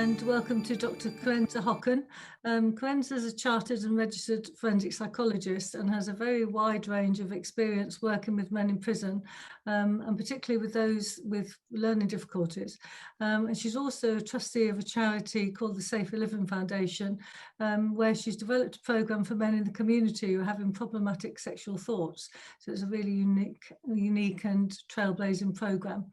and welcome to Dr. Coenza Hocken. Coenza is a chartered and registered forensic psychologist and has a very wide range of experience working with men in prison, and particularly with those with learning difficulties. And she's also a trustee of a charity called the Safer Living Foundation, where she's developed a programme for men in the community who are having problematic sexual thoughts. So it's a really unique and trailblazing programme.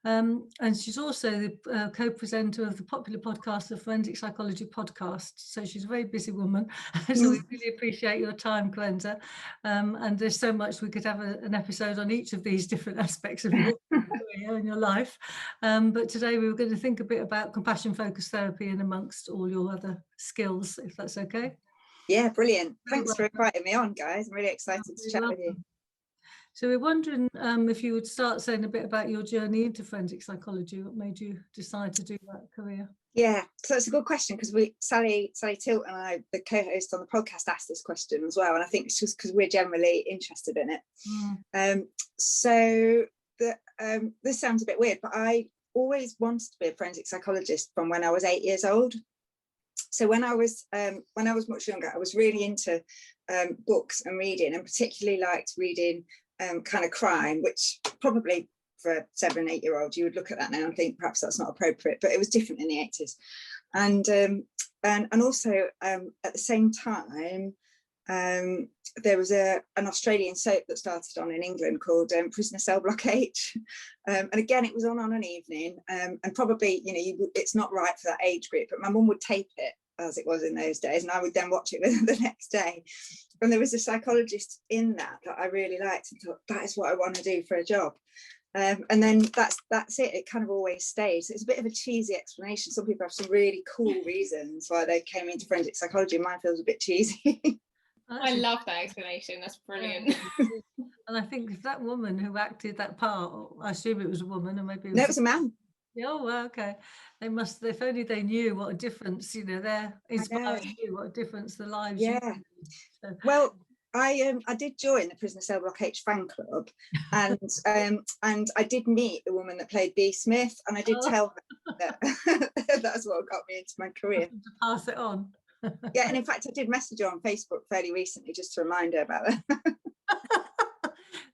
And she's also the co-presenter of the popular podcast, the Forensic Psychology Podcast. So she's a very busy woman. So we really appreciate your time, Coenza. And there's so much, we could have an episode on each of these different aspects of your career and your life. But today we were going to think a bit about compassion-focused therapy and amongst all your other skills, if that's okay. Yeah, brilliant. Thanks for inviting me on, guys. I'm really excited to chat with you. So we're wondering if you would start saying a bit about your journey into forensic psychology. What made you decide to do that career? Yeah, so it's a good question because Sally Tilt and I, the co-host on the podcast, asked this question as well, and I think it's just because we're generally interested in it. This sounds a bit weird, but I always wanted to be a forensic psychologist from when I was 8 years old. So when I was much younger, I was really into books and reading, and particularly liked reading kind of crime, which probably for a 7 and 8 year old you would look at that now and think perhaps that's not appropriate, but it was different in the 80s. And also at the same time there was an Australian soap that started on in England called Prisoner Cell Block H, and again it was on an evening, and probably it's not right for that age group, but my mum would tape it as it was in those days, and I would then watch it the next day. And there was a psychologist in that I really liked and thought, that is what I want to do for a job. And then that's it. It kind of always stayed. So it's a bit of a cheesy explanation. Some people have some really cool reasons why they came into forensic psychology. Mine feels a bit cheesy. I love that explanation. That's brilliant. And I think if that woman who acted that part, I assume it was a woman, or maybe it was a man. Oh, well, okay. They must, if only they knew what a difference, they're inspiring you, what a difference the lives. Yeah. So. Well, I did join the Prisoner Cell Block H fan club, and I did meet the woman that played B. Smith, and I did tell her that that's what got me into my career. To pass it on. Yeah, and in fact, I did message her on Facebook fairly recently just to remind her about it.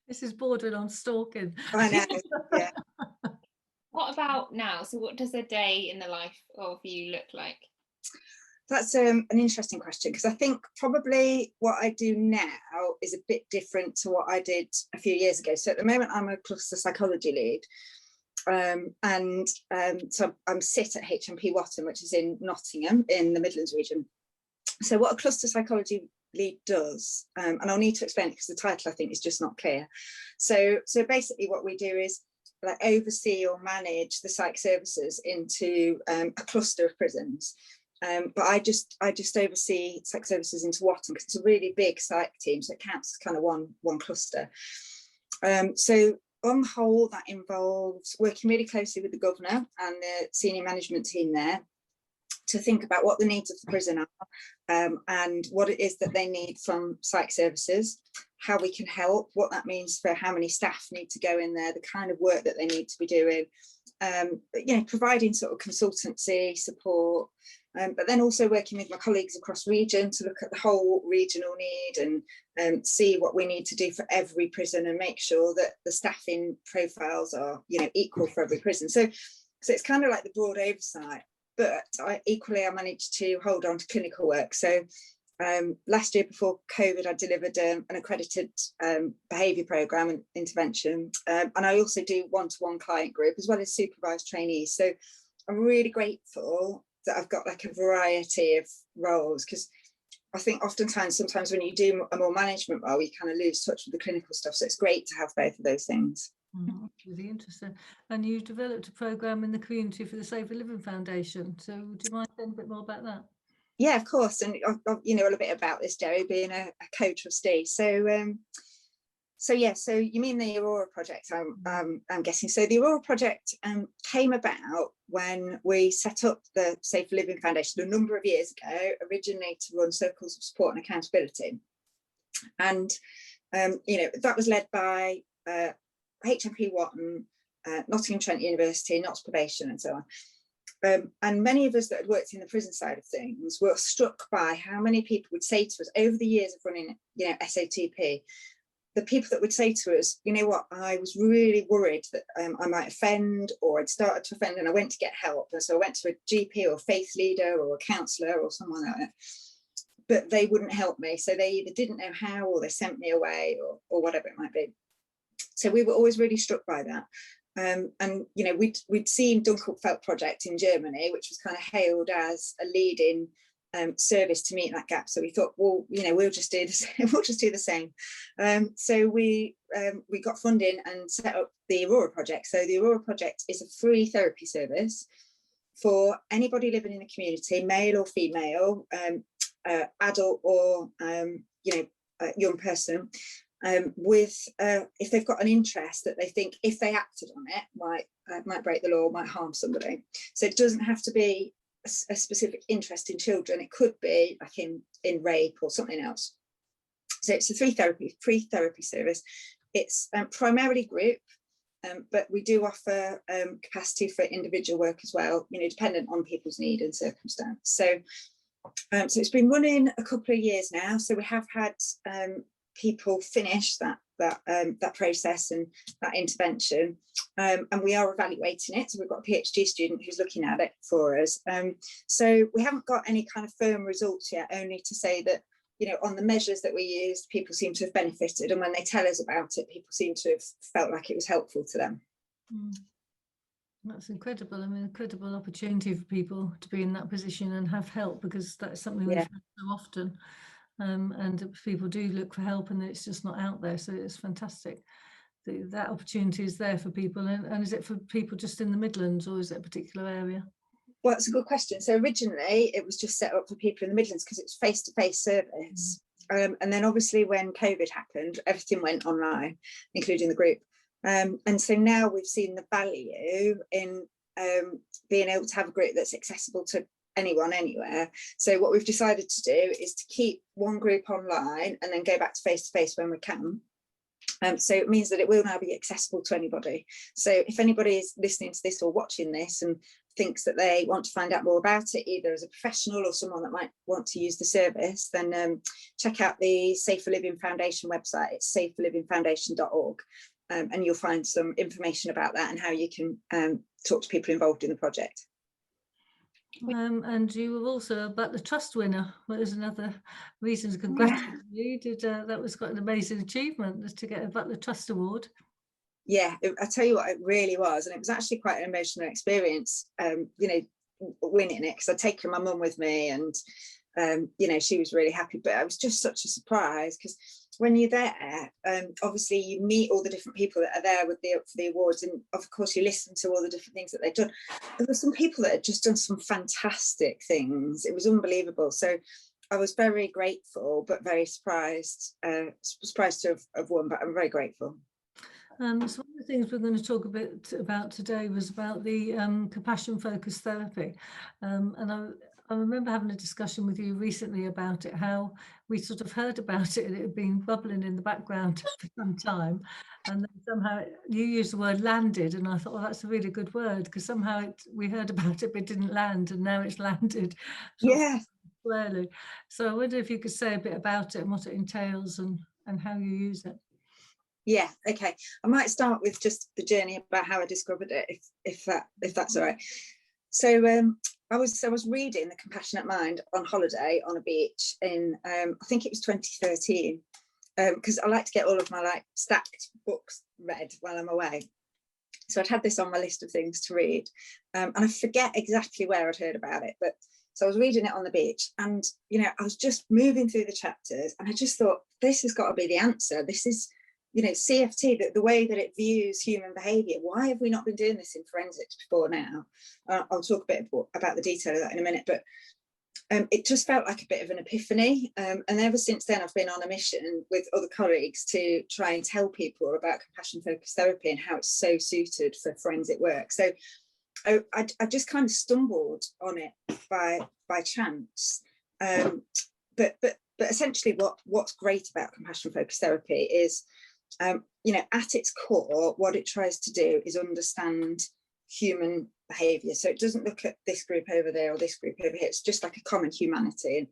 This is bordering on stalking. I know. Yeah. What about now? So what does a day in the life of you look like? That's an interesting question, because I think probably what I do now is a bit different to what I did a few years ago. So at the moment I'm a cluster psychology lead, so I'm sit at HMP Watton, which is in Nottingham in the Midlands region. So what a cluster psychology lead does, and I'll need to explain it because the title I think is just not clear. So basically what we do is oversee or manage the psych services into a cluster of prisons. But I just oversee psych services into Watton because it's a really big psych team, so it counts as kind of one cluster. So on the whole, that involves working really closely with the governor and the senior management team there to think about what the needs of the prison are, and what it is that they need from psych services, how we can help, what that means for how many staff need to go in there, the kind of work that they need to be doing, providing sort of consultancy support, but then also working with my colleagues across region to look at the whole regional need and see what we need to do for every prison and make sure that the staffing profiles are equal for every prison. So it's kind of like the broad oversight, but I managed to hold on to clinical work. So last year before COVID, I delivered an accredited behaviour programme and intervention, and I also do one-to-one client group as well as supervised trainees. So I'm really grateful that I've got a variety of roles, because I think sometimes when you do a more management role, you kind of lose touch with the clinical stuff. So it's great to have both of those things. Really interesting. And you developed a programme in the community for the Safer Living Foundation. So would you mind saying a bit more about that? Yeah, of course. And you know a bit about this, Jerry, being a co-trustee. So you mean the Aurora project? I'm guessing. So the Aurora project came about when we set up the Safer Living Foundation a number of years ago, originally to run circles of support and accountability, and that was led by HMP Watton, Nottingham Trent University, Notts Probation, and so on. And many of us that had worked in the prison side of things were struck by how many people would say to us over the years of running, SATP, the people that would say to us, you know what, I was really worried that I might offend, or I'd started to offend, and I went to get help. And so I went to a GP or a faith leader or a counsellor or someone like that, but they wouldn't help me. So they either didn't know how, or they sent me away, or whatever it might be. So we were always really struck by that. And we'd seen Dunkelfeld project in Germany, which was kind of hailed as a leading service to meet that gap. So we thought, well, we'll just do the same. So we got funding and set up the Aurora project. So the Aurora project is a free therapy service for anybody living in the community, male or female, adult or young person. With if they've got an interest that they think if they acted on it might break the law, might harm somebody. So it doesn't have to be a specific interest in children. It could be like in rape or something else. So it's a free therapy service. It's primarily group, but we do offer capacity for individual work as well, dependent on people's need and circumstance. So it's been running a couple of years now. So we have had people finish that process and that intervention, and we are evaluating it. So we've got a PhD student who's looking at it for us. So we haven't got any kind of firm results yet, only to say that on the measures that we used, people seem to have benefited, and when they tell us about it, people seem to have felt like it was helpful to them. That's incredible. I mean, incredible opportunity for people to be in that position and have help, because that's something we've had so often. And people do look for help, and it's just not out there. So it's fantastic that opportunity is there for people. And is it for people just in the Midlands, or is it a particular area? Well, it's a good question. So originally it was just set up for people in the Midlands because it's face-to-face service. And then obviously when COVID happened, everything went online, including the group. And so now we've seen the value in being able to have a group that's accessible to anyone, anywhere. So what we've decided to do is to keep one group online and then go back to face when we can. So it means that it will now be accessible to anybody. So if anybody is listening to this or watching this and thinks that they want to find out more about it, either as a professional or someone that might want to use the service, then check out the Safer Living Foundation website. It's saferlivingfoundation.org. And you'll find some information about that and how you can talk to people involved in the project. And you were also a Butler Trust winner. What is another reason to congratulate you? That was quite an amazing achievement, to get a Butler Trust award. Yeah, I tell you what, it really was, and it was actually quite an emotional experience. Winning it, because I'd taken my mum with me, and she was really happy. But it was just such a surprise, because when you're there, obviously you meet all the different people that are there for the awards, and of course you listen to all the different things that they've done. There were some people that had just done some fantastic things. It was unbelievable. So I was very grateful, but very surprised to have won, but I'm very grateful. So one of the things we're going to talk a bit about today was about the compassion focused therapy, and I remember having a discussion with you recently about it, how we sort of heard about it and it had been bubbling in the background for some time, and then somehow you used the word landed, and I thought, well, that's a really good word, because somehow we heard about it but it didn't land, and now it's landed. Yeah. Squarely. So I wonder if you could say a bit about it and what it entails and how you use it. Yeah, okay. I might start with just the journey about how I discovered it, if that's all right. So I was reading The Compassionate Mind on holiday on a beach in I think it was 2013, because I like to get all of my stacked books read while I'm away. So I'd had this on my list of things to read, and I forget exactly where I'd heard about it, but so I was reading it on the beach, and I was just moving through the chapters, and I just thought, this has got to be the answer. This is CFT, the way that it views human behaviour. Why have we not been doing this in forensics before now? I'll talk a bit about the detail of that in a minute, but it just felt like a bit of an epiphany. And ever since then, I've been on a mission with other colleagues to try and tell people about compassion-focused therapy and how it's so suited for forensic work. So I just kind of stumbled on it by chance. But essentially what's great about compassion-focused therapy is, at its core, what it tries to do is understand human behaviour. So it doesn't look at this group over there or this group over here. It's just like a common humanity.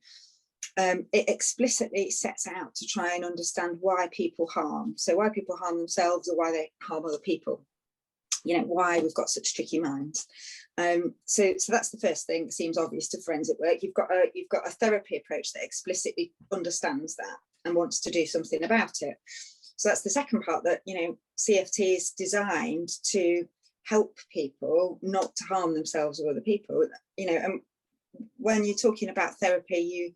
And it explicitly sets out to try and understand why people harm. So why people harm themselves or why they harm other people. You know, why we've got such tricky minds. So that's the first thing that seems obvious to forensic work. You've got a therapy approach that explicitly understands that and wants to do something about it. So that's the second part, that, you know, CFT is designed to help people not to harm themselves or other people. You know, and when you're talking about therapy,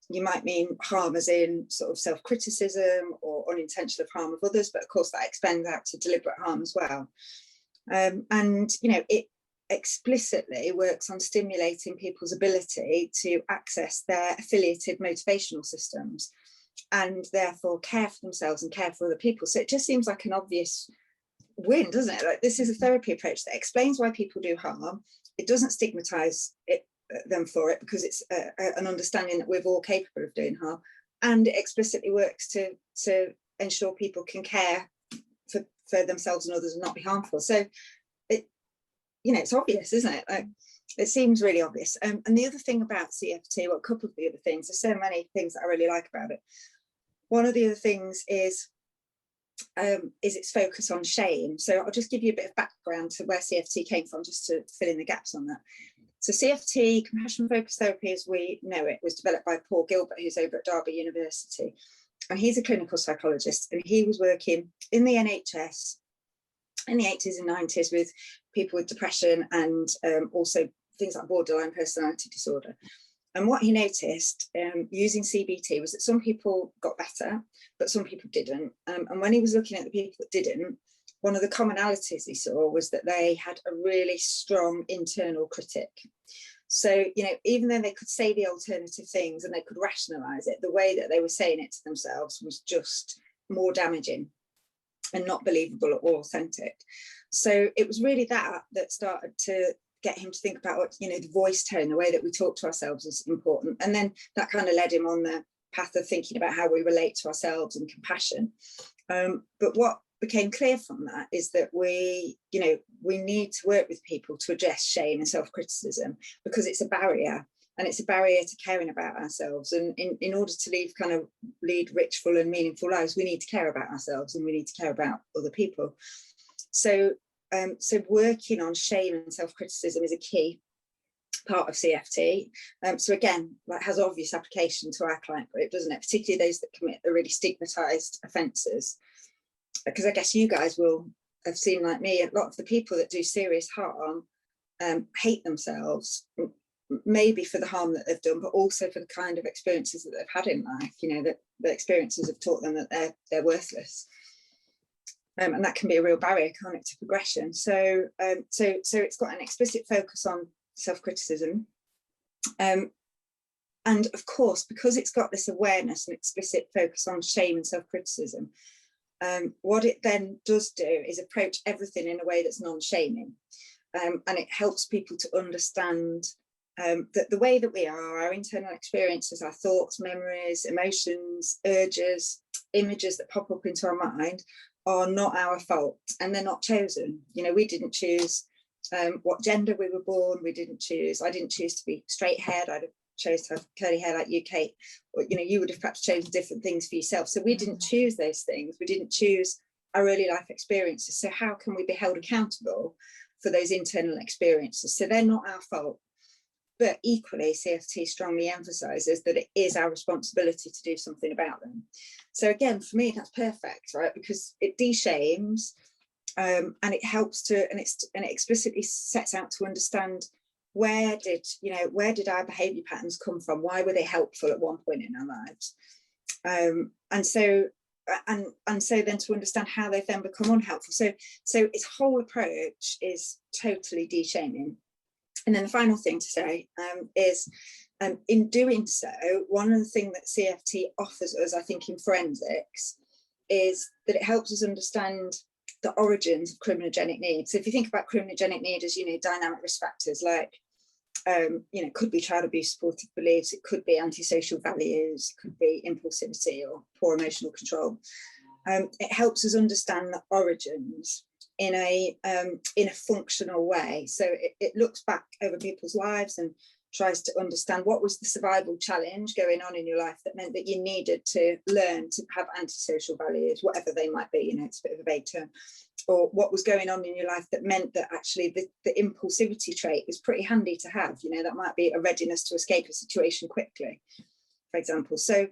you might mean harm as in sort of self-criticism or unintentional harm of others, but of course that extends out to deliberate harm as well. And, you know, it explicitly works on stimulating people's ability to access their affiliative motivational systems and therefore care for themselves and care for other people. So it just seems like an obvious win, doesn't it? Like, this is a therapy approach that explains why people do harm. It doesn't stigmatize them for it, because it's an understanding that we're all capable of doing harm, and it explicitly works to ensure people can care for themselves and others and not be harmful. So it, you know, it's obvious, isn't it? Like, it seems really obvious. And the other thing about CFT, well, a couple of the other things, there's so many things that I really like about it. One of the other things is its focus on shame. So I'll just give you a bit of background to where CFT came from, just to fill in the gaps on that. So CFT, compassion focused therapy as we know it, was developed by Paul Gilbert, who's over at Derby University. And he's a clinical psychologist, and he was working in the NHS in the 80s and 90s with people with depression and also things like borderline personality disorder. And what he noticed using CBT was that some people got better, but some people didn't. And when he was looking at the people that didn't, one of the commonalities he saw was that they had a really strong internal critic. So, you know, even though they could say the alternative things and they could rationalize it, the way that they were saying it to themselves was just more damaging and not believable or authentic. So it was really that started to get him to think about what, you know, the voice tone, the way that we talk to ourselves is important. And then that kind of led him on the path of thinking about how we relate to ourselves and compassion. But what became clear from that is that we need to work with people to address shame and self-criticism, because it's a barrier, and it's a barrier to caring about ourselves. And in order to lead rich, full and meaningful lives, we need to care about ourselves and we need to care about other people. So working on shame and self-criticism is a key part of CFT. So again, that has obvious application to our client group, doesn't it? Particularly those that commit the really stigmatized offences. Because I guess you guys will have seen, like me, a lot of the people that do serious harm hate themselves, maybe for the harm that they've done, but also for the kind of experiences that they've had in life. You know, that the experiences have taught them that they're worthless. And that can be a real barrier, can't it, to progression. So it's got an explicit focus on self-criticism. And of course, because it's got this awareness and explicit focus on shame and self-criticism, what it then does do is approach everything in a way that's non-shaming. And it helps people to understand that the way that we are, our internal experiences, our thoughts, memories, emotions, urges, images that pop up into our mind are not our fault, and they're not chosen. You know, we didn't choose what gender we were born. I didn't choose to be straight haired. I'd have chose to have curly hair like you, Kate, or, you know, you would have perhaps chosen different things for yourself. So we didn't choose those things. We didn't choose our early life experiences. So how can we be held accountable for those internal experiences? So they're not our fault. But equally, CFT strongly emphasizes that it is our responsibility to do something about them. So again, for me, that's perfect, right? Because it de-shames and it helps to, and it explicitly sets out to understand where did our behavior patterns come from? Why were they helpful at one point in our lives? And so then to understand how they've then become unhelpful. So its whole approach is totally de-shaming. And then the final thing to say is, in doing so, one of the things that CFT offers us, I think, in forensics, is that it helps us understand the origins of criminogenic need. So if you think about criminogenic need as, you know, dynamic risk factors like, you know, it could be child abuse supportive beliefs, it could be antisocial values, it could be impulsivity or poor emotional control. It helps us understand the origins in a functional way. So it looks back over people's lives and tries to understand what was the survival challenge going on in your life that meant that you needed to learn to have antisocial values, whatever they might be. You know, it's a bit of a vague term. Or what was going on in your life that meant that actually the impulsivity trait is pretty handy to have. You know, that might be a readiness to escape a situation quickly, for example. So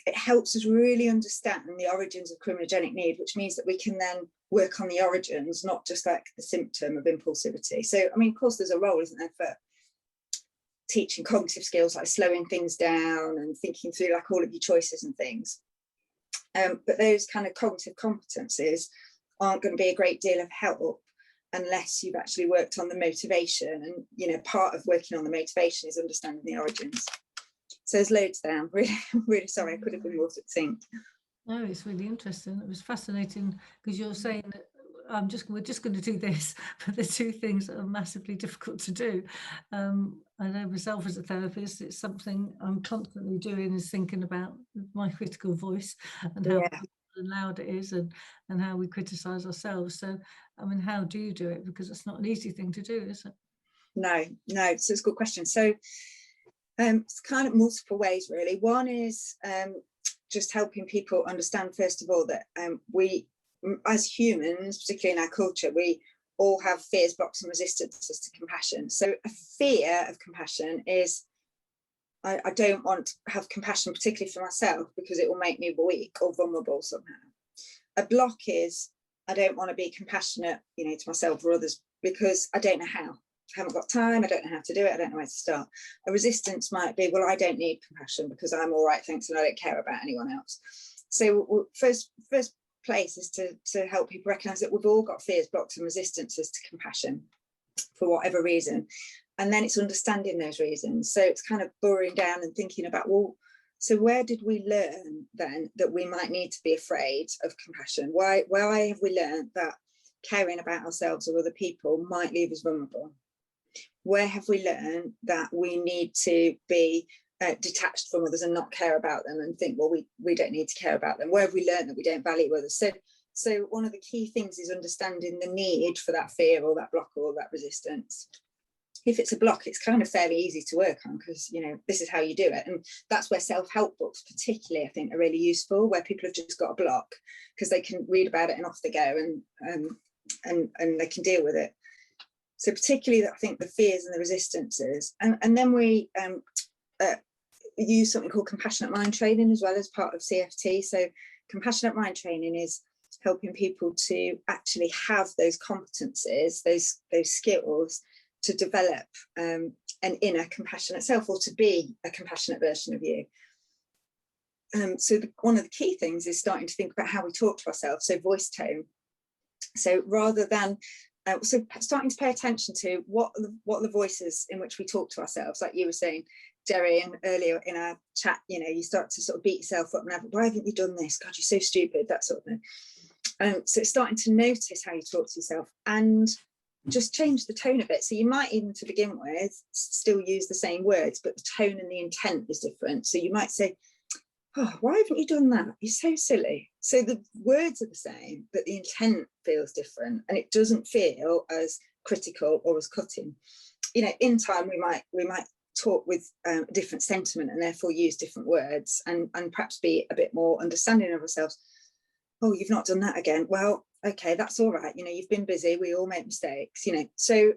it helps us really understand the origins of criminogenic need, which means that we can then work on the origins, not just like the symptom of impulsivity. So, I mean, of course, there's a role, isn't there, for teaching cognitive skills like slowing things down and thinking through like all of your choices and things. But those kind of cognitive competencies aren't going to be a great deal of help unless you've actually worked on the motivation. And, you know, part of working on the motivation is understanding the origins. So there's loads there. I'm really sorry, I could have been more succinct. No, it's really interesting. It was fascinating because you're saying that we're just going to do this, but the two things that are massively difficult to do. I know myself as a therapist, it's something I'm constantly doing, is thinking about my critical voice and how loud it is, and how we criticize ourselves. So, I mean, how do you do it? Because it's not an easy thing to do, is it? No, so it's a good question. So it's kind of multiple ways, really. One is just helping people understand, first of all, that we, as humans, particularly in our culture, we all have fears, blocks and resistances to compassion. So a fear of compassion is, I don't want to have compassion, particularly for myself, because it will make me weak or vulnerable somehow. A block is, I don't want to be compassionate, you know, to myself or others because I don't know how. I haven't got time, I don't know how to do it, I don't know where to start. A resistance might be, well, I don't need compassion because I'm all right, thanks, and I don't care about anyone else. So first place is to help people recognise that we've all got fears, blocks and resistances to compassion for whatever reason. And then it's understanding those reasons. So it's kind of burrowing down and thinking about, well, so where did we learn then that we might need to be afraid of compassion? Why have we learned that caring about ourselves or other people might leave us vulnerable? Where have we learned that we need to be detached from others and not care about them and think, well, we don't need to care about them? Where have we learned that we don't value others? So one of the key things is understanding the need for that fear or that block or that resistance. If it's a block, it's kind of fairly easy to work on because, you know, this is how you do it. And that's where self-help books particularly, I think, are really useful, where people have just got a block because they can read about it and off they go and they can deal with it. So particularly, I think, the fears and the resistances. And then we use something called compassionate mind training as well as part of CFT. So compassionate mind training is helping people to actually have those competencies, those skills to develop an inner compassionate self, or to be a compassionate version of you. So one of the key things is starting to think about how we talk to ourselves, so voice tone. So rather than so starting to pay attention to what are the voices in which we talk to ourselves, like you were saying, Jerry, and earlier in our chat, you know, you start to sort of beat yourself up and have, why haven't you done this? God, you're so stupid, that sort of thing. So it's starting to notice how you talk to yourself and just change the tone of it. So you might even, to begin with, still use the same words, but the tone and the intent is different. So you might say, oh, why haven't you done that? You're so silly. So the words are the same, but the intent feels different, and it doesn't feel as critical or as cutting. You know, in time we might talk with a different sentiment and therefore use different words and perhaps be a bit more understanding of ourselves. Oh, you've not done that again. Well, okay, that's all right. You know, you've been busy. We all make mistakes. You know, so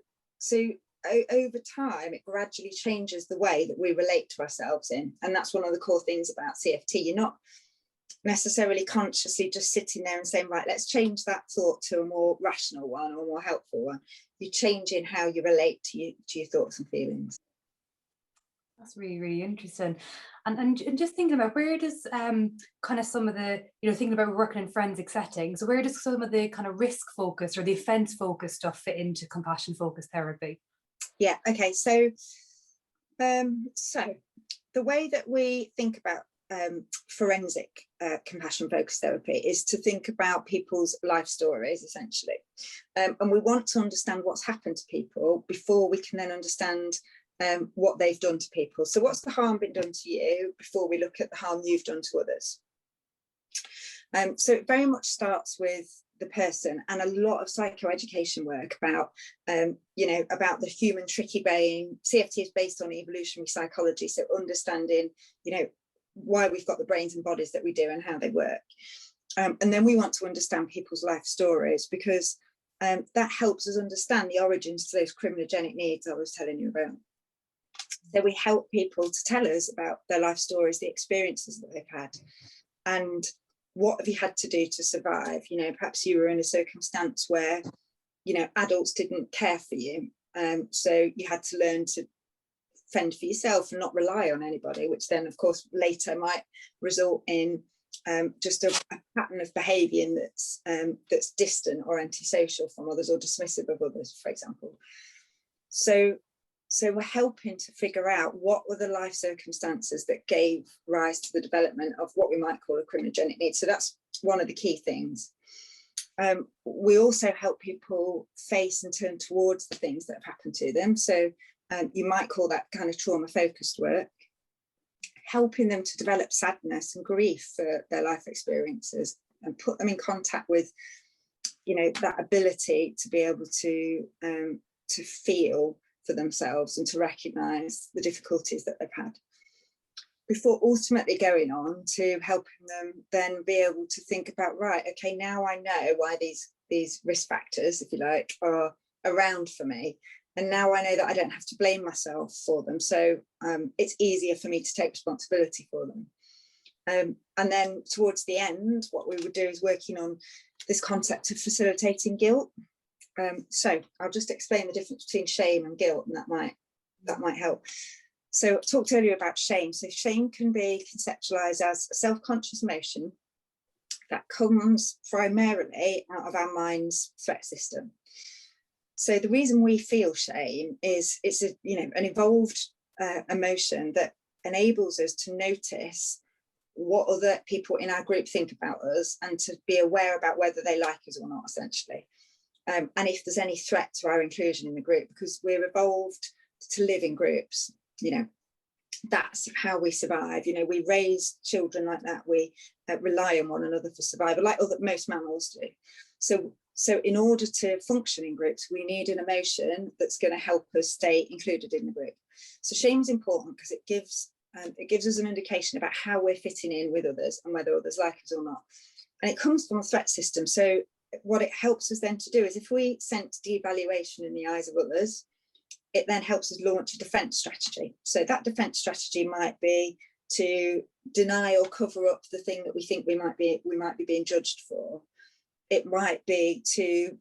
over time, it gradually changes the way that we relate to ourselves in. And that's one of the core things about CFT. You're not necessarily consciously just sitting there and saying, right, let's change that thought to a more rational one or more helpful one. You're changing how you relate to your thoughts and feelings. That's really, really interesting. And just thinking about, where does kind of some of the, you know, thinking about working in forensic settings, where does some of the kind of risk focused or the offence focused stuff fit into compassion focused therapy? Yeah, okay, so the way that we think about forensic compassion focused therapy is to think about people's life stories, essentially. And we want to understand what's happened to people before we can then understand what they've done to people. So what's the harm been done to you before we look at the harm you've done to others? So it very much starts with the person, and a lot of psychoeducation work about, about the human tricky brain. CFT is based on evolutionary psychology, so understanding, why we've got the brains and bodies that we do and how they work. And then we want to understand people's life stories, because that helps us understand the origins to those criminogenic needs I was telling you about. So we help people to tell us about their life stories, the experiences that they've had, and what have you had to do to survive. Perhaps you were in a circumstance where, adults didn't care for you. So you had to learn to fend for yourself and not rely on anybody, which then, of course, later might result in just a pattern of behaviour that's distant or antisocial from others, or dismissive of others, for example. So we're helping to figure out what were the life circumstances that gave rise to the development of what we might call a criminogenic need. So that's one of the key things. We also help people face and turn towards the things that have happened to them. So you might call that kind of trauma-focused work, helping them to develop sadness and grief for their life experiences and put them in contact with, that ability to be able to feel for themselves and to recognise the difficulties that they've had, before ultimately going on to helping them then be able to think about, right, okay, now I know why these risk factors, if you like, are around for me. And now I know that I don't have to blame myself for them. So it's easier for me to take responsibility for them. And then towards the end, what we would do is working on this concept of facilitating guilt. So I'll just explain the difference between shame and guilt, and that might help. So I talked earlier about shame. So shame can be conceptualized as a self-conscious emotion that comes primarily out of our mind's threat system. So the reason we feel shame is it's an evolved emotion that enables us to notice what other people in our group think about us, and to be aware about whether they like us or not, essentially. And if there's any threat to our inclusion in the group, because we're evolved to live in groups. That's how we survive. We raise children like that. We rely on one another for survival, like most mammals do. So in order to function in groups, we need an emotion that's going to help us stay included in the group. So shame is important because it gives us an indication about how we're fitting in with others and whether others like us or not. And it comes from a threat system. So what it helps us then to do is, if we sense devaluation in the eyes of others, it then helps us launch a defence strategy. So that defence strategy might be to deny or cover up the thing that we think we might be being judged for. It might be to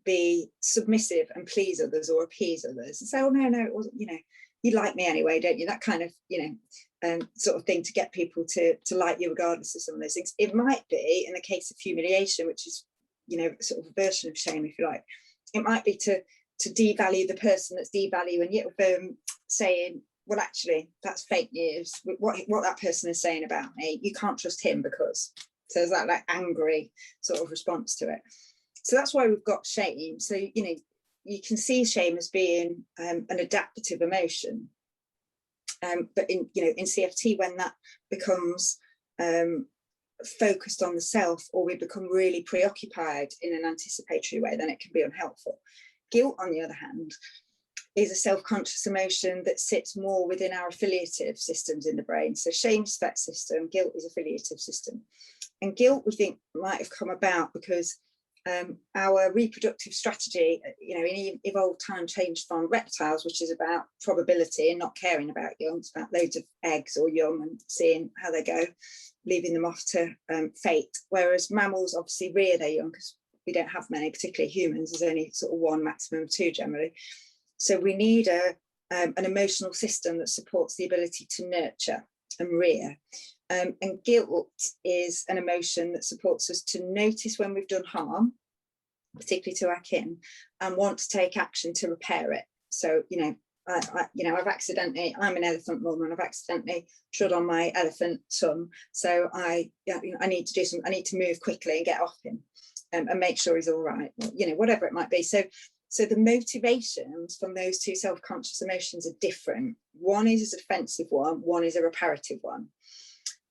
be submissive and please others or appease others and say, oh no, it wasn't, you like me anyway, don't you? That kind of, sort of thing, to get people to like you regardless of some of those things. It might be, in the case of humiliation, which is, sort of a version of shame, if you like, it might be to devalue the person that's devaluing you, saying, well, actually, that's fake news. What that person is saying about me, you can't trust him because. So there's that angry sort of response to it. So that's why we've got shame. So, you can see shame as being an adaptive emotion. But in CFT, when that becomes focused on the self, or we become really preoccupied in an anticipatory way, then it can be unhelpful. Guilt, on the other hand, is a self-conscious emotion that sits more within our affiliative systems in the brain. So shame's threat system, guilt is affiliative system. And guilt, we think, might have come about because our reproductive strategy, in evolved time, changed from reptiles, which is about probability and not caring about young. It's about loads of eggs or young and seeing how they go, leaving them off to fate. Whereas mammals obviously rear their young, because we don't have many, particularly humans. There's only sort of one, maximum two generally. So we need an emotional system that supports the ability to nurture and rear. And guilt is an emotion that supports us to notice when we've done harm, particularly to our kin, and want to take action to repair it. So, I've accidentally, I'm an elephant mum, and I've accidentally trod on my elephant son. So I need to do I need to move quickly and get off him and make sure he's all right, whatever it might be. So the motivations from those two self-conscious emotions are different. One is a defensive one is a reparative one.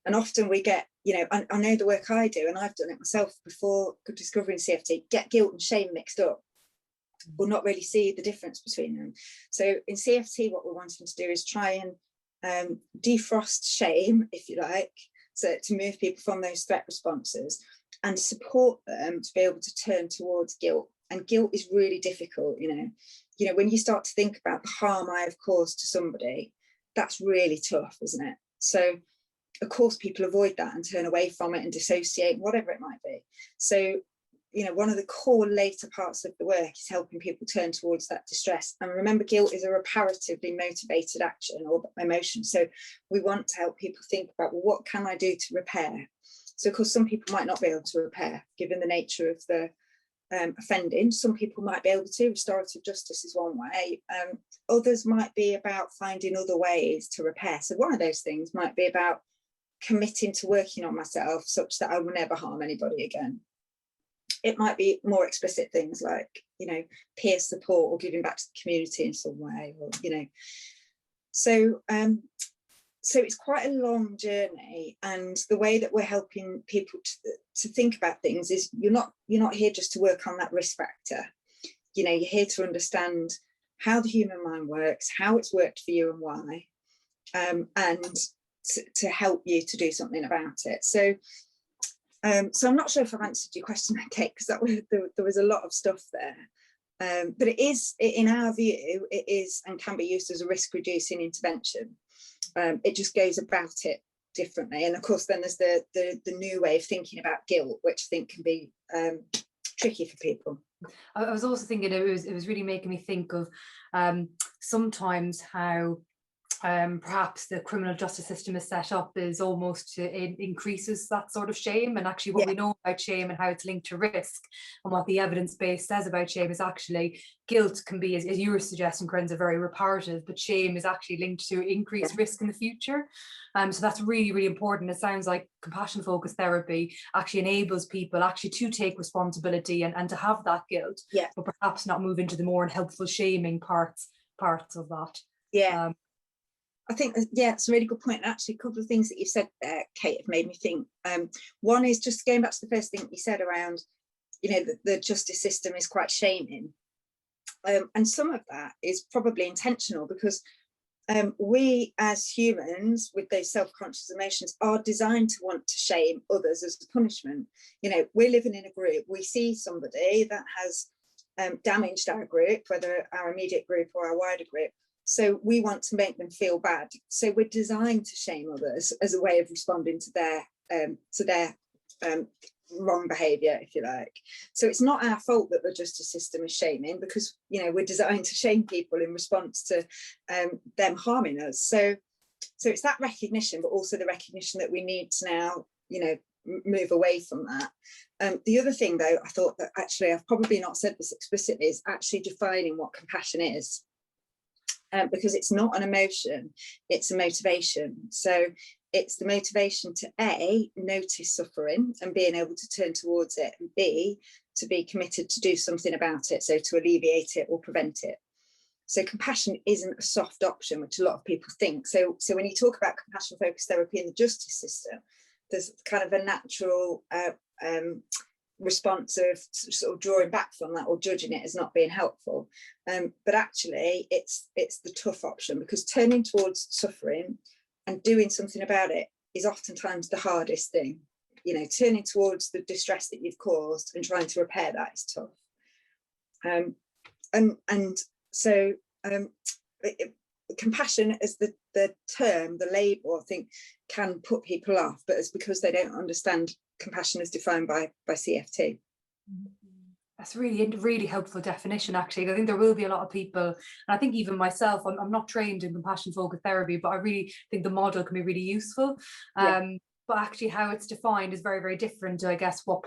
And often we get, I know the work I do, and I've done it myself before discovering CFT, get guilt and shame mixed up, or not really see the difference between them. So in CFT, what we're wanting to do is try and defrost shame, if you like, so to move people from those threat responses and support them to be able to turn towards guilt. And guilt is really difficult, when you start to think about the harm I have caused to somebody, that's really tough, isn't it? So of course people avoid that and turn away from it and dissociate, whatever it might be. So one of the core later parts of the work is helping people turn towards that distress. And remember, guilt is a reparatively motivated action or emotion. So we want to help people think about, well, what can I do to repair? So of course, some people might not be able to repair, given the nature of the offending. Some people might be able to. Restorative justice is one way. Others might be about finding other ways to repair. So one of those things might be about committing to working on myself such that I will never harm anybody again. It might be more explicit things like, peer support or giving back to the community in some way, or, So it's quite a long journey. And the way that we're helping people to think about things is you're not here just to work on that risk factor. You're here to understand how the human mind works, how it's worked for you and why, and to help you to do something about it. So I'm not sure if I've answered your question, Kate, because there was a lot of stuff there. But it is, in our view, it is and can be used as a risk-reducing intervention. It just goes about it differently. And of course, then there's the new way of thinking about guilt, which I think can be tricky for people. I was also thinking it was really making me think of sometimes how perhaps the criminal justice system is set up is almost it increases that sort of shame. And actually what we know about shame and how it's linked to risk, and what the evidence base says about shame is actually guilt can be, as you were suggesting, Corinne, very reparative, but shame is actually linked to increased risk in the future. So that's really, really important. It sounds like compassion focused therapy actually enables people actually to take responsibility and to have that guilt, but perhaps not move into the more unhelpful shaming parts of that. I think, it's a really good point. Actually, a couple of things that you've said there, Kate, have made me think. One is just going back to the first thing you said around, the justice system is quite shaming. And some of that is probably intentional, because we as humans with those self-conscious emotions are designed to want to shame others as a punishment. We're living in a group, we see somebody that has damaged our group, whether our immediate group or our wider group. So we want to make them feel bad. So we're designed to shame others as a way of responding to their wrong behaviour, if you like. So it's not our fault that the justice system is shaming, because we're designed to shame people in response to them harming us. So it's that recognition, but also the recognition that we need to now move away from that. The other thing, though, I thought that actually I've probably not said this explicitly, is actually defining what compassion is. Because it's not an emotion, it's a motivation. So it's the motivation to A, notice suffering and being able to turn towards it, and B, to be committed to do something about it, so to alleviate it or prevent it. So compassion isn't a soft option, which a lot of people think. So when you talk about compassion focused therapy in the justice system, there's kind of a natural response of sort of drawing back from that or judging it as not being helpful, but actually it's the tough option, because turning towards suffering and doing something about it is oftentimes the hardest thing. Turning towards the distress that you've caused and trying to repair that is tough. Compassion as the term, the label, I think can put people off, but it's because they don't understand compassion as defined by CFT. That's really helpful definition, actually. I think there will be a lot of people, and I think even myself, I'm not trained in compassion focused therapy, but I really think the model can be really useful. But actually how it's defined is very, very different to, I guess, what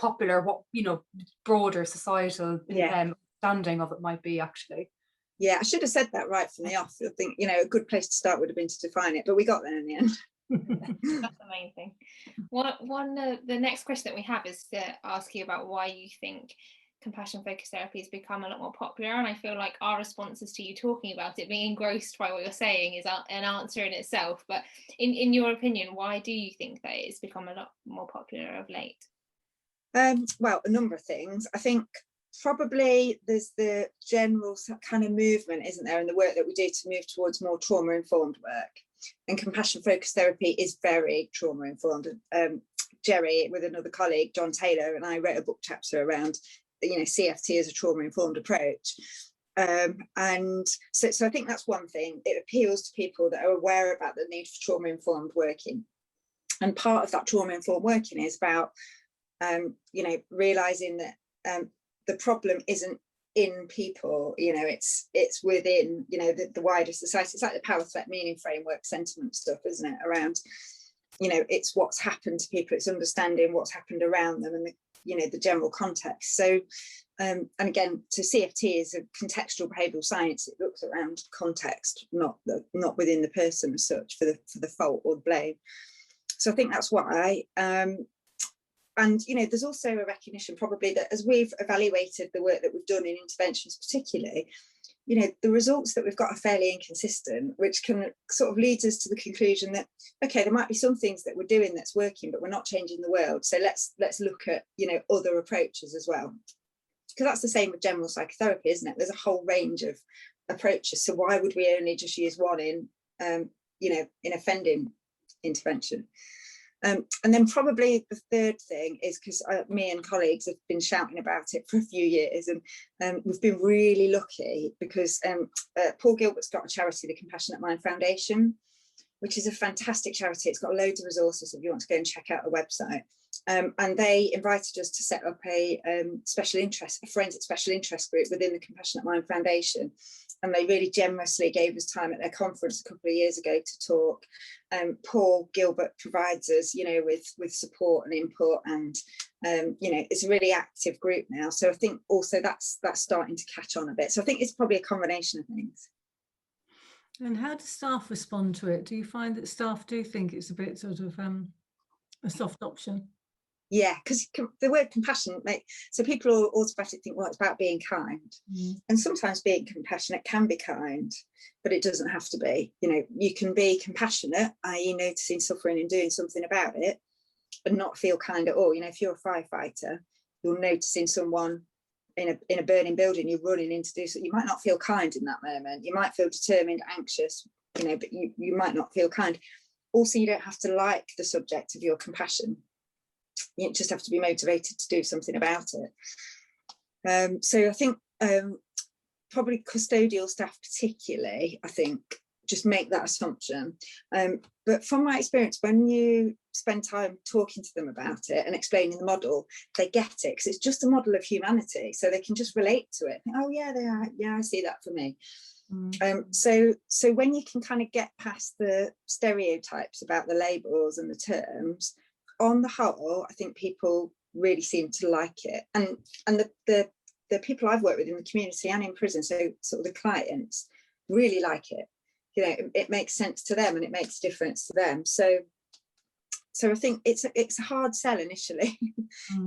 broader societal understanding of it might be, actually. I should have said that right from the off. I think a good place to start would have been to define it, but we got there in the end. That's amazing. The next question that we have is to ask you about why you think compassion focused therapy has become a lot more popular, and I feel like our responses to you talking about it, being engrossed by what you're saying, is an answer in itself. But in your opinion, why do you think that it's become a lot more popular of late? Well, a number of things. I think probably there's the general kind of movement, isn't there, in the work that we do to move towards more trauma-informed work, and compassion focused therapy is very trauma-informed. Jerry, with another colleague, John Taylor, and I wrote a book chapter around, CFT as a trauma-informed approach. And so I think that's one thing. It appeals to people that are aware about the need for trauma-informed working. And part of that trauma-informed working is about, realizing that the problem isn't in people, it's within, the wider society. It's like the power, threat, meaning framework sentiment stuff, isn't it? Around, it's what's happened to people, it's understanding what's happened around them and the general context. So, and again, so CFT is a contextual behavioural science. It looks around context, not within the person as such for the fault or the blame. So I think that's why. And there's also a recognition probably that as we've evaluated the work that we've done in interventions particularly, the results that we've got are fairly inconsistent, which can sort of lead us to the conclusion that, okay, there might be some things that we're doing that's working, but we're not changing the world. So let's look at, other approaches as well. Because that's the same with general psychotherapy, isn't it? There's a whole range of approaches. So why would we only just use one in offending intervention? And then probably the third thing is because me and colleagues have been shouting about it for a few years, and we've been really lucky because Paul Gilbert's got a charity, the Compassionate Mind Foundation, which is a fantastic charity. It's got loads of resources if you want to go and check out the website. And they invited us to set up a forensic special interest group within the Compassionate Mind Foundation. And they really generously gave us time at their conference a couple of years ago to talk. Paul Gilbert provides us, with support and input, and it's a really active group now. So I think also that's starting to catch on a bit. So I think it's probably a combination of things. And how do staff respond to it? Do you find that staff do think it's a bit sort of a soft option? Yeah, because the word compassion, so people automatically think, well, it's about being kind. And sometimes being compassionate can be kind, but it doesn't have to be. You can be compassionate, i.e. noticing suffering and doing something about it, and not feel kind at all. If you're a firefighter, you're noticing someone in a burning building, you're running in to do something. You might not feel kind in that moment. You might feel determined, anxious, but you might not feel kind. Also, you don't have to like the subject of your compassion. You just have to be motivated to do something about it. So I think probably custodial staff particularly, I think, just make that assumption. But from my experience, when you spend time talking to them about it and explaining the model, they get it, because it's just a model of humanity. So they can just relate to it. Oh yeah, they are. Yeah, I see that for me. So when you can kind of get past the stereotypes about the labels and the terms, on the whole, I think people really seem to like it. And the people I've worked with in the community and in prison, so sort of the clients, really like it. It makes sense to them and it makes a difference to them. So I think it's a hard sell initially,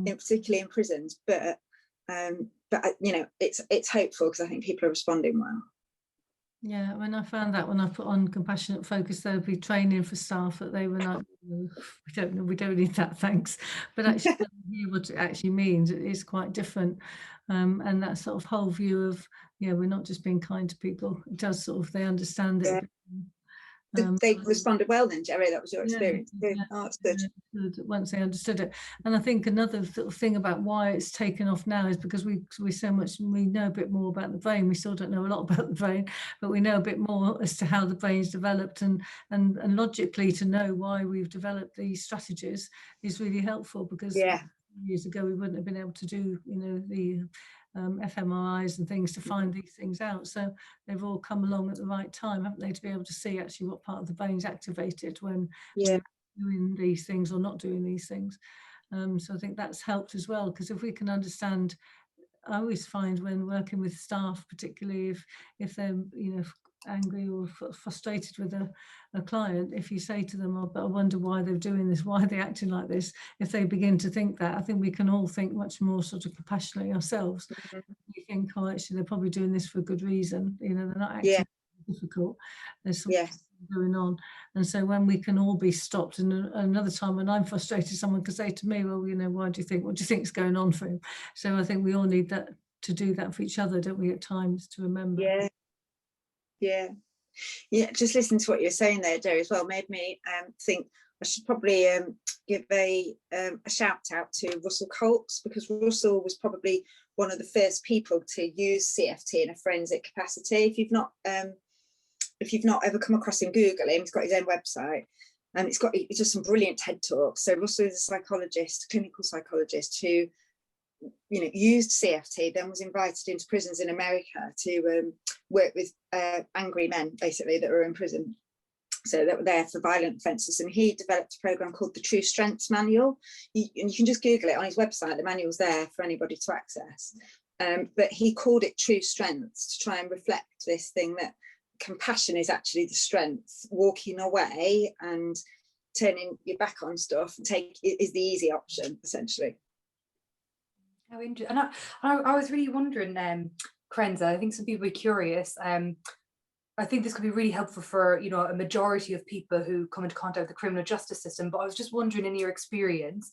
particularly in prisons, but it's hopeful because I think people are responding well. Yeah, when I found that when I put on compassionate focused therapy training for staff, that they were like, we don't need that, thanks. But actually, when you hear what it actually means, it is quite different. And that sort of whole view of, we're not just being kind to people. It does sort of, they understand it. They responded well then, Jerry, that was your experience. Yeah, oh, that's good. Once they understood it. And I think another thing about why it's taken off now is because we know a bit more about the brain. We still don't know a lot about the brain, but we know a bit more as to how the brain's developed, and logically to know why we've developed these strategies is really helpful, because years ago we wouldn't have been able to do the fMRIs and things to find these things out. So they've all come along at the right time, haven't they, to be able to see actually what part of the brain's activated when doing these things or not doing these things. So I think that's helped as well, because if we can understand, I always find when working with staff, particularly if they're angry or frustrated with a client, if you say to them, oh, but I wonder why they're doing this, why are they acting like this, if they begin to think that, I think we can all think much more sort of compassionately ourselves. We think, oh, actually they're probably doing this for a good reason, you know, they're not acting difficult, there's something going on. And so when we can all be stopped, and another time when I'm frustrated, someone could say to me, well, you know, what do you think is going on for him? So I think we all need that, to do that for each other, don't we, at times, to remember. Just listening to what you're saying there, Derry, as well, made me think I should probably give a shout out to Russell Coates, because Russell was probably one of the first people to use CFT in a forensic capacity. If you've not ever come across him, Google him. He's got his own website, and it's just some brilliant TED talks. So Russell is a psychologist, clinical psychologist, who, you know, used CFT, then was invited into prisons in America to work with angry men, basically, that were in prison, so that were there for violent offences. And he developed a program called the True Strengths Manual. And you can just Google it on his website. The manual's there for anybody to access. But he called it True Strengths to try and reflect this thing that compassion is actually the strength. Walking away and turning your back on stuff is the easy option, essentially. How interesting. And I was really wondering, Krenza, I think some people are curious. I think this could be really helpful for, you know, a majority of people who come into contact with the criminal justice system. But I was just wondering, in your experience,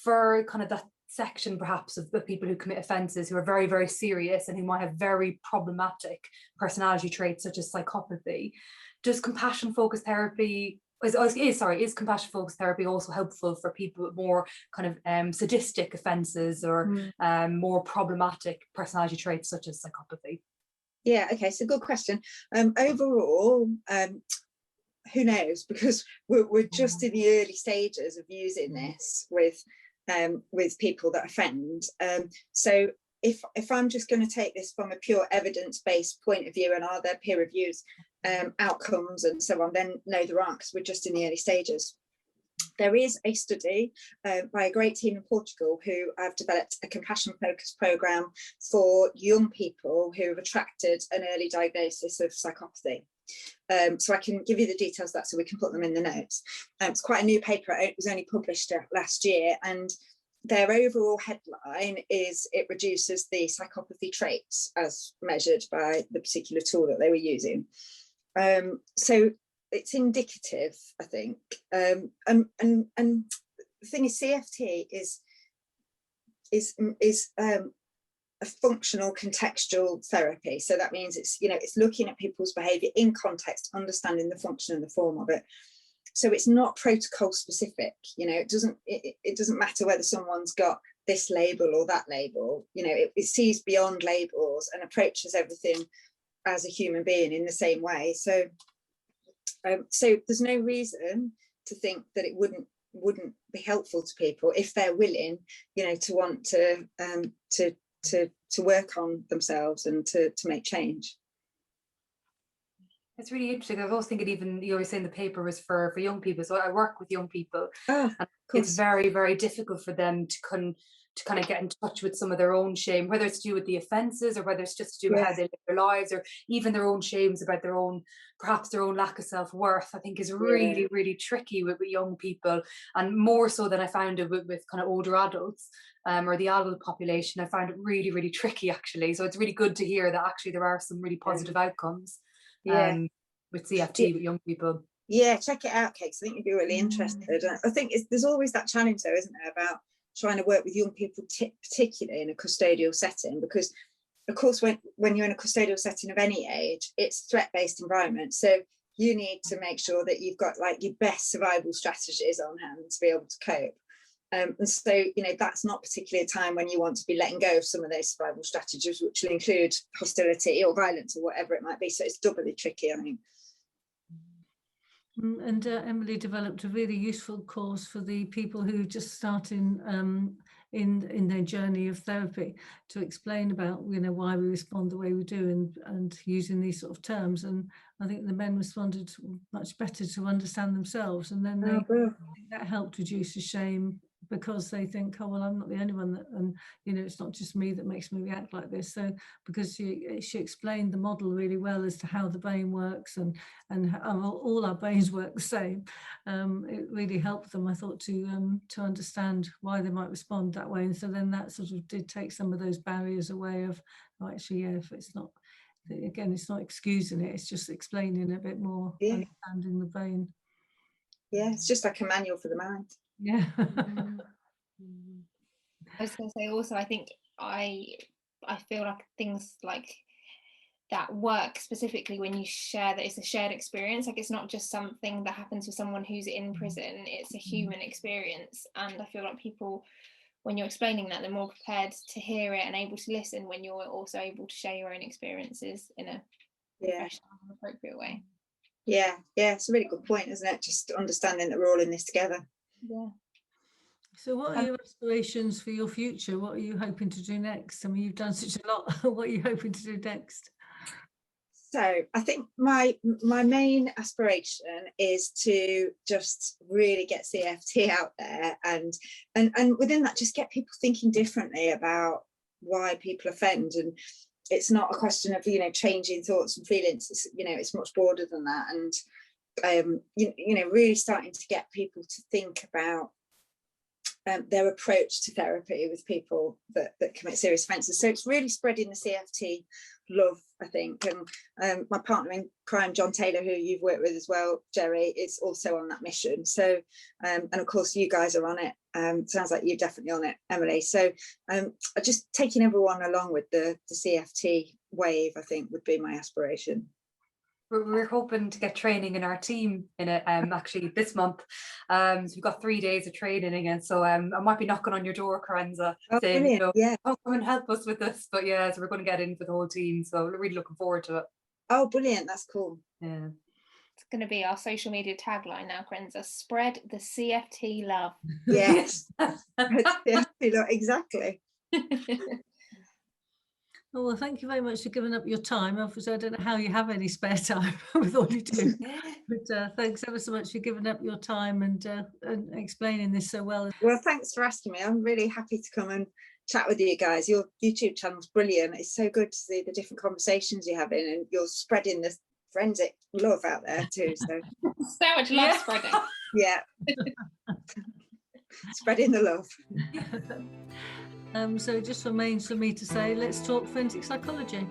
for kind of that section perhaps of the people who commit offences who are very, very serious and who might have very problematic personality traits such as psychopathy, does compassion focused therapy is compassion focused therapy also helpful for people with more kind of sadistic offences or more problematic personality traits such as psychopathy? Yeah, okay, so good question. Overall, who knows, because we're just in the early stages of using this with people that offend. So if I'm just going to take this from a pure evidence-based point of view, and are there peer reviews, outcomes and so on, then no, there aren't, because we're just in the early stages. There is a study by a great team in Portugal who have developed a compassion-focused programme for young people who have attracted an early diagnosis of psychopathy. So I can give you the details of that, so we can put them in the notes. It's quite a new paper. It was only published last year, and their overall headline is it reduces the psychopathy traits as measured by the particular tool that they were using. So it's indicative, I think. And the thing is, CFT is a functional contextual therapy. So that means it's looking at people's behaviour in context, understanding the function and the form of it. So it's not protocol specific. It doesn't matter whether someone's got this label or that label. It sees beyond labels and approaches everything as a human being in the same way. So there's no reason to think that it wouldn't be helpful to people if they're willing, to want to work on themselves and to make change. It's really interesting. I was also thinking, even you were saying the paper was for young people. So I work with young people, and it's very, very difficult for them to kind of get in touch with some of their own shame, whether it's to do with the offences or whether it's just to do with how they live their lives, or even their own shames about perhaps their own lack of self-worth. I think is really, really tricky with young people, and more so than I found it with kind of older adults or the adult population. I found it really, really tricky, actually. So it's really good to hear that actually there are some really positive outcomes with CFT with young people. Yeah, check it out, Kate. I think you'd be really interested. I think there's always that challenge, though, isn't there, about trying to work with young people, particularly in a custodial setting, because of course when you're in a custodial setting of any age, it's threat-based environment. So you need to make sure that you've got like your best survival strategies on hand to be able to cope. And so, that's not particularly a time when you want to be letting go of some of those survival strategies, which will include hostility or violence or whatever it might be. So it's doubly tricky, I think. And Emily developed a really useful course for the people who just starting in their journey of therapy, to explain about why we respond the way we do, and using these sort of terms. And I think the men responded much better to understand themselves, and then that helped reduce the shame because they think, oh well, I'm not the only one that, and you know, it's not just me that makes me react like this. So because she explained the model really well as to how the brain works and how all our brains work the same, it really helped them, I thought, to understand why they might respond that way. And so then that sort of did take some of those barriers away of, oh, actually, yeah, if it's not, again, it's not excusing it, it's just explaining a bit more, understanding the brain. Yeah, it's just like a manual for the mind. Yeah. I was going to say also, I think I feel like things like that work specifically when you share that it's a shared experience. Like it's not just something that happens with someone who's in prison, it's a human experience. And I feel like people, when you're explaining that, they're more prepared to hear it and able to listen when you're also able to share your own experiences in a professional and appropriate way. Yeah, it's a really good point, isn't it? Just understanding that we're all in this together. Yeah. So what are your aspirations for your future? What are you hoping to do next? I mean, you've done such a lot. What are you hoping to do next? So I think my main aspiration is to just really get CFT out there, and within that just get people thinking differently about why people offend. And it's not a question of, you know, changing thoughts and feelings. It's, you know, it's much broader than that. And you know, really starting to get people to think about their approach to therapy with people that commit serious offences. So it's really spreading the CFT love, I think. And my partner in crime, John Taylor, who you've worked with as well, Jerry, is also on that mission. So and of course you guys are on it. Sounds like you're definitely on it, Emily. So just taking everyone along with the CFT wave, I think, would be my aspiration. We're hoping to get training in our team in it actually this month. So we've got 3 days of training again. So I might be knocking on your door, Carenza, saying, you know, oh, come and help us with this. But yeah, so we're going to get in for the whole team. So we're really looking forward to it. Oh, brilliant. That's cool. Yeah. It's going to be our social media tagline now, Carenza. Spread the CFT love. Yes. Exactly. Oh, well, thank you very much for giving up your time. Obviously, I don't know how you have any spare time with all you do, but thanks ever so much for giving up your time and explaining this so well. Well, thanks for asking me. I'm really happy to come and chat with you guys. Your YouTube channel's brilliant. It's so good to see the different conversations you're having, and you're spreading this forensic love out there too. So much love spreading. Yeah. Spreading the love. So it just remains for me to say, let's talk forensic psychology.